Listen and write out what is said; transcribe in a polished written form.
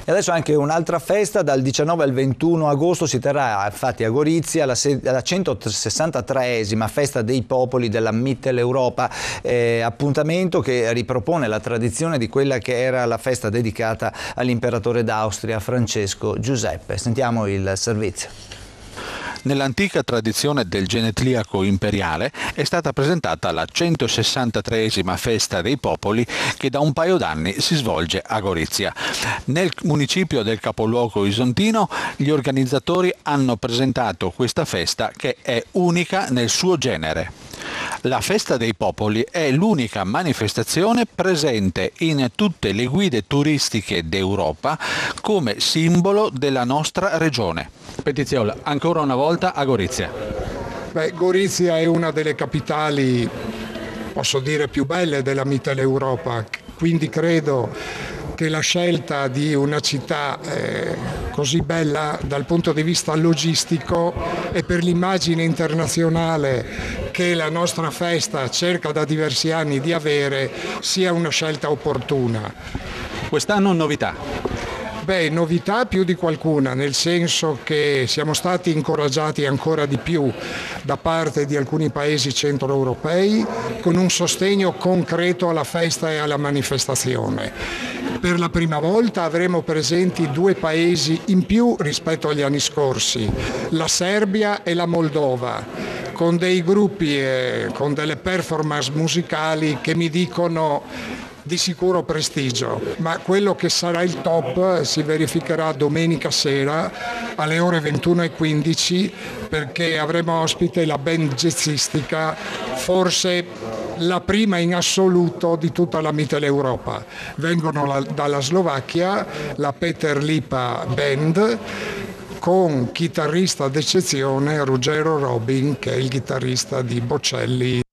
E adesso anche un'altra festa, dal 19 al 21 agosto si terrà infatti a Gorizia la 163esima festa dei popoli della Mitteleuropa, appuntamento che ripropone la tradizione di quella che era la festa dedicata all'imperatore d'Austria Francesco Giuseppe. Sentiamo il servizio. Nell'antica tradizione del genetriaco imperiale è stata presentata la 163esima festa dei popoli che da un paio d'anni si svolge a Gorizia. Nel municipio del capoluogo isontino gli organizzatori hanno presentato questa festa che è unica nel suo genere. La Festa dei Popoli è l'unica manifestazione presente in tutte le guide turistiche d'Europa come simbolo della nostra regione. Petiziola, ancora una volta a Gorizia. Gorizia è una delle capitali, posso dire, più belle della Mitteleuropa, quindi credo che la scelta di una città così bella dal punto di vista logistico e per l'immagine internazionale che la nostra festa cerca da diversi anni di avere sia una scelta opportuna. Quest'anno novità. Novità più di qualcuna, nel senso che siamo stati incoraggiati ancora di più da parte di alcuni paesi centroeuropei con un sostegno concreto alla festa e alla manifestazione. Per la prima volta avremo presenti 2 paesi in più rispetto agli anni scorsi, la Serbia e la Moldova, con dei gruppi e con delle performance musicali che mi dicono di sicuro prestigio, ma quello che sarà il top si verificherà domenica sera alle ore 21:15 perché avremo ospite la band jazzistica, forse la prima in assoluto di tutta la Mitteleuropa. Vengono dalla Slovacchia la Peter Lipa Band con chitarrista d'eccezione Ruggero Robin, che è il chitarrista di Bocelli.